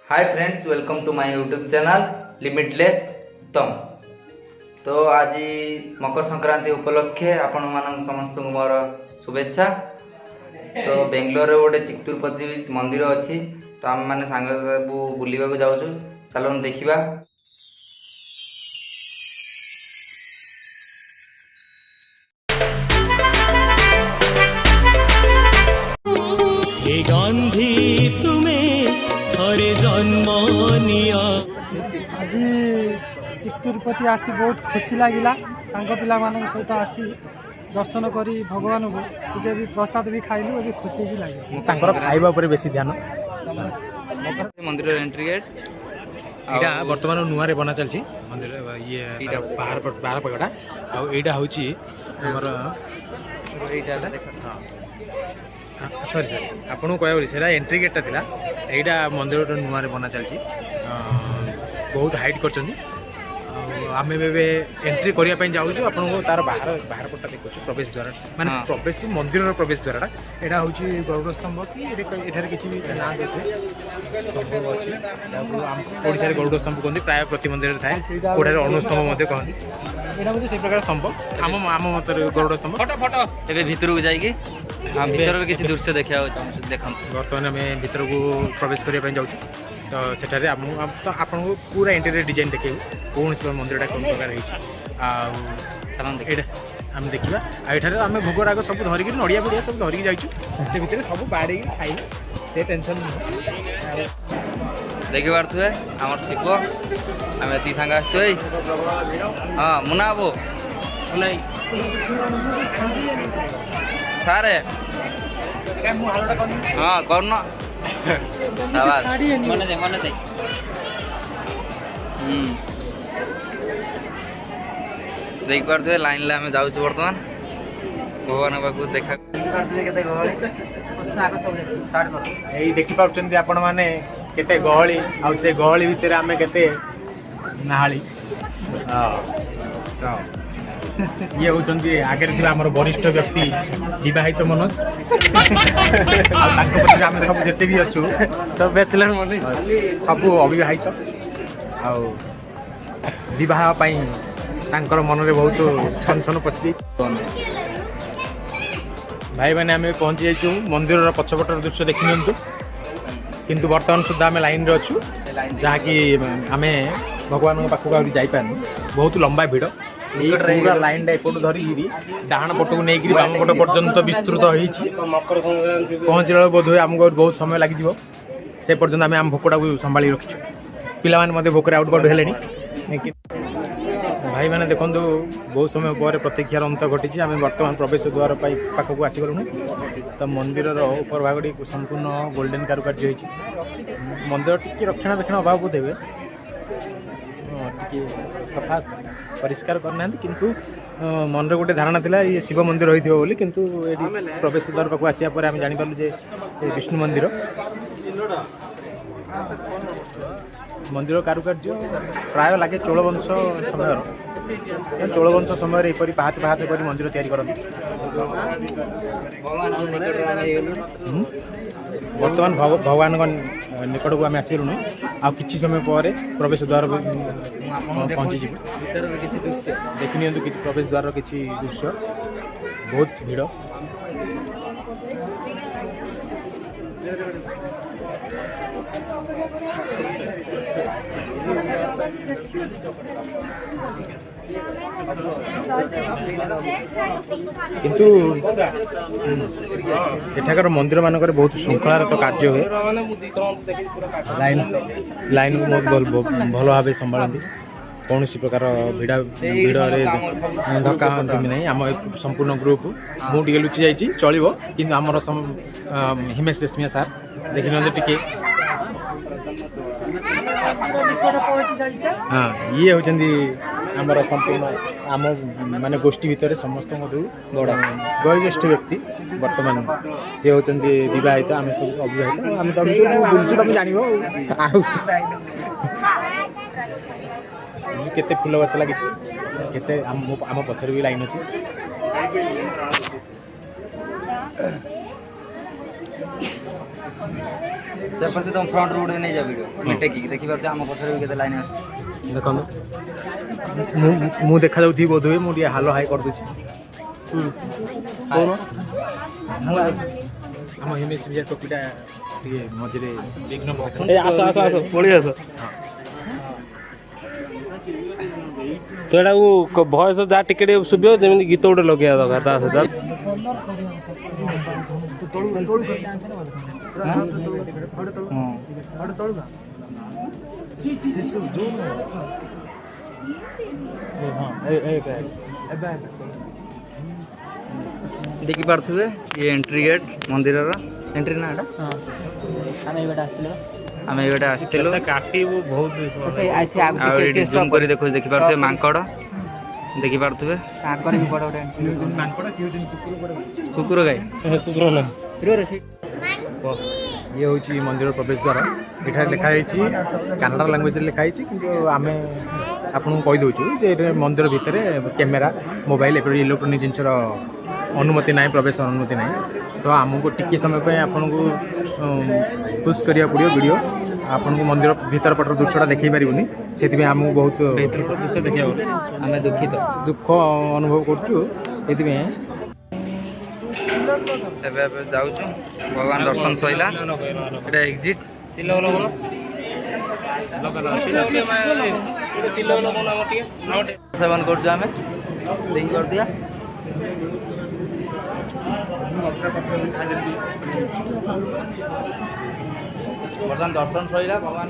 Hi friends, welcome to my YouTube channel limitless तम। तो आज मकर संक्रांति उपलक्षे आपण मान समस्त मोर शुभेच्छा। तो बेंगलोर गोटे चित्तूरपति मंदिर अच्छी, तो आम मैंने सांग बुलवाक जाऊँ, चलो देखा। गंधी तुम्हें थरे जन्म निया। आज चित्तूरपति आसी बहुत खुशी लगिला। सांग पिला सहित आसी दर्शन करी भगवान को टे भी प्रसाद भी खाइलु, अभी खुशी भी लगे। खाइबा पर बेसी ध्यान मंदिर एंट्री गेट एटा वर्तमान नुआ रे बना चलछि मंदिर ये बाहर पगड़ा आ एटा होछि हमर सॉरी सर आपन को कहबो सेरा एंट्री गेटटा थिला। एटा मंदिर नुआ रे बना चलछि, बहुत हाइट करछन्ती। आमे बेबे एंट्री करिया पई जाउ छु। आपन को तार बाहर पट्टा देखु छु प्रवेश द्वार, माने प्रवेश मंदिर रो प्रवेश द्वारटा एटा होछि गरुड़ स्तंभ कि एठार किछि भी ना देथे स्तंभ अछि। हम ओडिसा रे गरुड़ स्तंभ कोंदी प्राय प्रति मंदिर रे थाए, कोडा रे अनु स्तंभ मध्ये कहंदी। एटा मध्ये से प्रकार स्तंभ आम मत गरुड़ स्तंभ फोटो एबे भीतर को जाई कि हम भीतर किछि दृश्य देखा देखम। वर्तमान आम भीतर को प्रवेश करने जाऊँ, तो सेठारे तो आपन को पूरा इंटीरियर डिजाइन देखे कौन से मंदिरटा कौन प्रकार आम देखा। आठार आम भोग राग सब धरिक नड़िया गुड़िया सब धरिक जाइछु, से भितर सब बाड़े खाई से टेंशन देखि पारथुए हमर शिव आम एति सांग आछो। हां मुनाबो सारे हाँ करना मन दे देख पारे लाइन ले आम जाऊँ बर्तमान भगवान पाक देखा देखि पार्छन्ती आपण माने केते गहली आ से गहली भितर आमे केते नाहाली। ये होचंती आगे थिला हमर वरिष्ठ व्यक्ति विवाहित मनोज आम सब जिते भी अच्छु तो बैचलर मन सब अविवाहित आ विवाह तांकर मन में बहुत छन छन पशि। भाई मैंने आम पहुँची जाइछू मंदिर पछपटर दृश्य देखि नियंतु, किंतु वर्तमान सुधा आम लाइन रे अच्छु जहाँकि आम भगवान पाखक आ जाई पारनु। बहुत लंबा भिड़ पूरा लाइन टा एपटू धरिकी डाण पट को नहीं बाम पट पर्यंत विस्तृत पहुँचला बोध हुए आमको बहुत समय लगे से पर्यंत आम आम भोकटा को संभाली रखीचु। पिला माने भोकर आउटबर्ड हेले भाई मैंने देखो बहुत समय पर प्रतीक्षार अंत घटी। आम बर्तमान प्रवेश द्वार पाखक आसीगलुँ। तो मंदिर ऊपर भागटी संपूर्ण गोल्डेन कारुकार्य होती। मंदिर टी रक्षणाबेक्षण अभाव बोध हे सफा परिष्कार करना, किंतु मन रे गोटे धारणा थिला ये शिव मंदिर होइथिबो बोली, किंतु प्रवेश द्वार पाखक आसिया पर आम जानि पारलु जे विष्णु मंदिर। मंदिर कारुकार्य प्राय लगे चोलवंश समय, चोलवंश समय एपरी पाहाच पाहाच कर मंदिर तैयारी करती। वर्तमान भगवान निकट को आम आसगलुँ। आ कि समय पर प्रवेश द्वार पहुँची देखी नि कि प्रवेश द्वार किसी दृश्य बहुत भीड़। किंतु एठाकर मंदिर मानक बहुत श्रृंखलार तो कार्य हुए। लाइन बहुत भल भाव संभालती, कौन प्रकार भिड़ा भिड़े धक्का हमें ना। आम संपूर्ण ग्रुप मुझे लुचि जाइए चलो, कि आमर हिमेश रेशमिया सार देखी टे। हाँ ये होचंदी आमर संपूर्ण आम माने गोष्ठी भितर समस्त बड़ा वयोज्येष्ठ व्यक्ति वर्तमान सी होचंदी विवाहित, आम सब अविवाहित। आम तो बुलचु तुम जान केते फूल गछ लगी केते आम पछर भी लाइन अच्छी। सेपटे तुम फ्रंट रोड नहीं जा वीडियो टेकी देखि पार आम पछरे भी केते लाइन आस देखो मु देखा जाउथि बोध हुए मु हालो हाई कर दूची हम हिमेश विजय टोपीटा ये मझे विघ्न पड़ी आस तो एटा भयस जहाँ टिके शुभ जमी गीत गोटे लगे दरकार ता देखि पार्थुवे ये एंट्री गेट मंदिर एंट्री ना आम ये आसलु काटी बहुत जूम कर देखि पार्थुवे मांकड़ देखि पार्थुवे कुकुर गाई ये हूँ मंदिर प्रवेश द्वार ये लिखाई कन्नड़ लैंग्वेज लिखाई कि आम आपको कहीदे जे मंदिर भितर कैमेरा मोबाइल इलेक्ट्रोनिक जिनसर अनुमति ना प्रवेश अनुमति ना तो आमको टिके समय पे आपन को पुश करिया पड़ो वीडियो आपन को मंदिर भीतर पटर दृश्यटा देखई पारिबनी सेति आमको बहुत दृश्य देखिया आम दुखित दुख अनुभव करछु एति जाऊँ भगवान दर्शन सैला एटा एग्जिट सेवन कर दिया बर्तमान दर्शन सैला भगवान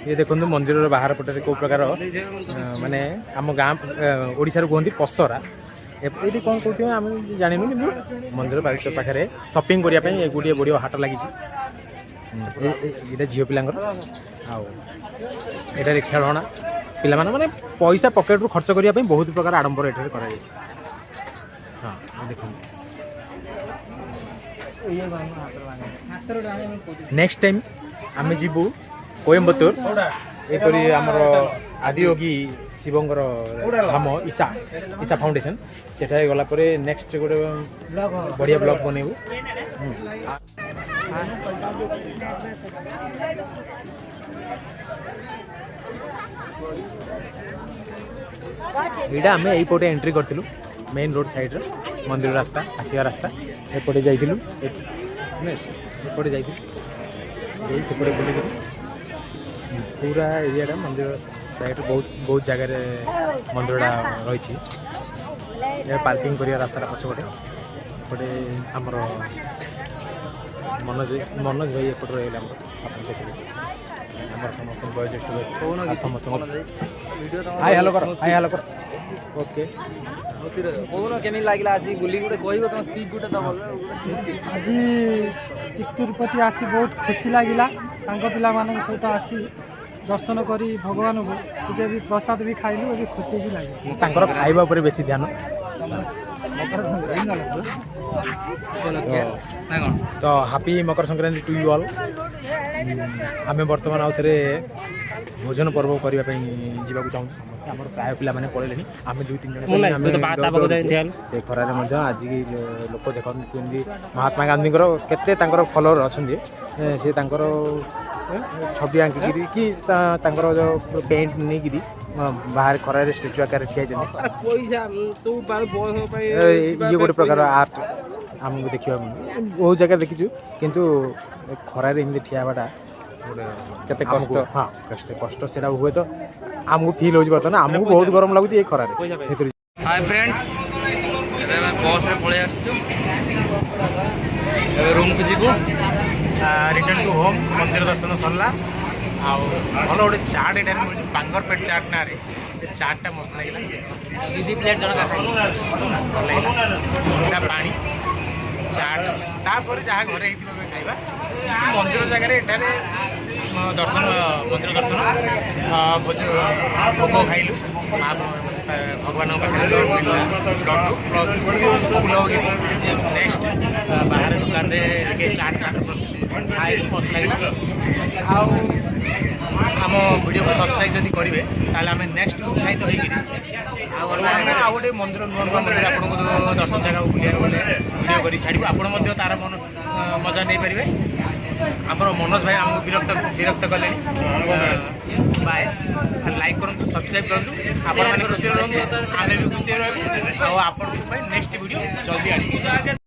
ये देखो मंदिर बाहर पटे कौ प्रकार माने आम गाँ ओडिशा कहते पसरा ये कौन कहते हैं आम जानू कि मंदिर बारिश पाखे सपिंग करने गोटे बड़ी हाट लगी ये झील पिला आठ खेलना पिला माने पैसा पकेट रू खर्च करने बहुत प्रकार आडंबर ये कर नेक्स्ट टाइम आम जीवु कोयम्बतूर एपरी आमर आदियोगी शिवंकर धाम ईशा ईशा फाउंडेशन सेठा गला परे नेक्स्ट गोटे बढ़िया ब्लॉग बनैबू यहाँ आम यहीपटे एंट्री करूँ मेन रोड साइड मंदिर रास्ता आसवा रास्ता एपटे जाइलु एपटे जाइए सेपटे बुल पूरा एरिया मंदिर साइड बहुत जगह मंदिरटा रही पार्किंग करिया रास्ता पछपटे एपटे आमर मनोज भाई एपटे रही समस्त वयोज्येष्ठ समस्त हाय हेलो कर हाय हेलो कर ओके कौन केमी लागला आज बुली गुटे कहबो तुम स्पीच गुटे दबो आज चित्तूरपति आसी बहुत खुशी लगिला सांग पिला मान सहित आसी दर्शन करी भगवान को टिके भी प्रसाद भी खाइलु अभी खुशी भी लगे खाइबा पर बेसी ध्यान तो happy Makar Sankranti to you all आम बर्तमान आउ थे भोजन पर्व करने जावाक चाहूँ आम प्राय पिला मैंने पड़े आम 2-3 जन से खरार आज लोक देखते महात्मा गांधी केते फलोअर अच्छा से छवि आंकी कि जो पेंट नहीं बाहर खरार स्टेचू आकार ठिया ये गोटे प्रकार आर्ट आमको देखा बहुत जगह देखीचु किंतु खरार एमती ठियावाटा केते कष्ट हाँ कष्ट से हुए तो आमको फील हो बर्तमान आमको बहुत गरम लगुच ये खरार हाय फ्रेंड्स बस रे पळे आसछु रूम को जीवु रिटर्न टू होम मंदिर दर्शन सरला भल गोटे चाट ये बांगर पेट चाट ना चाटा मस्त लगे 2 प्लेट जन भल लगे पानी चाट तापर जहाँ घरे खाइबा मंदिर जगह एठारे दर्शन मंदिर दर्शन भोग खाइलु भगवान पाखे लड्डू प्लस फूलगिरी नेक्स्ट बाहर दुकान चाट प्रस्तुति ଖାଇଲି ମସ୍ତ ଲାଗିଲା। ଆଉ ଆମ ଭିଡ଼ିଓକୁ ସବସ୍କ୍ରାଇବ୍ ଯଦି କରିବେ ତାହେଲେ ଆମେ ନେକ୍ସଟ ଉତ୍ସାହିତ ହେଇକିରି ଆଉ ଗୋଟେ ମନ୍ଦିର ନୂଆ ନୂଆ ମନ୍ଦିର ଆପଣଙ୍କୁ ଦର୍ଶନ ଜାଗାକୁ ବୁଲିବାକୁ ଗଲେ ଭିଡ଼ିଓ କରି ଛାଡ଼ିବୁ। ଆପଣ ମଧ୍ୟ ତାର ମଜା ନେଇପାରିବେ। ଆମର ମନୋଜ ଭାଇ ଆମକୁ ବିରକ୍ତ କଲେଣି। ବାଏ, ଲାଇକ୍ କରନ୍ତୁ, ସବସ୍କ୍ରାଇବ୍ କରନ୍ତୁ। ଆପଣମାନେ ଖୁସିରେ ରୁହନ୍ତୁ, ଆମେ ବି ଖୁସିରେ ରହିବୁ। ଆଉ ଆପଣଙ୍କ ପାଇଁ ନେକ୍ସଟ ଭିଡ଼ିଓ ଜଲ୍ଦି ଆଣିବୁ।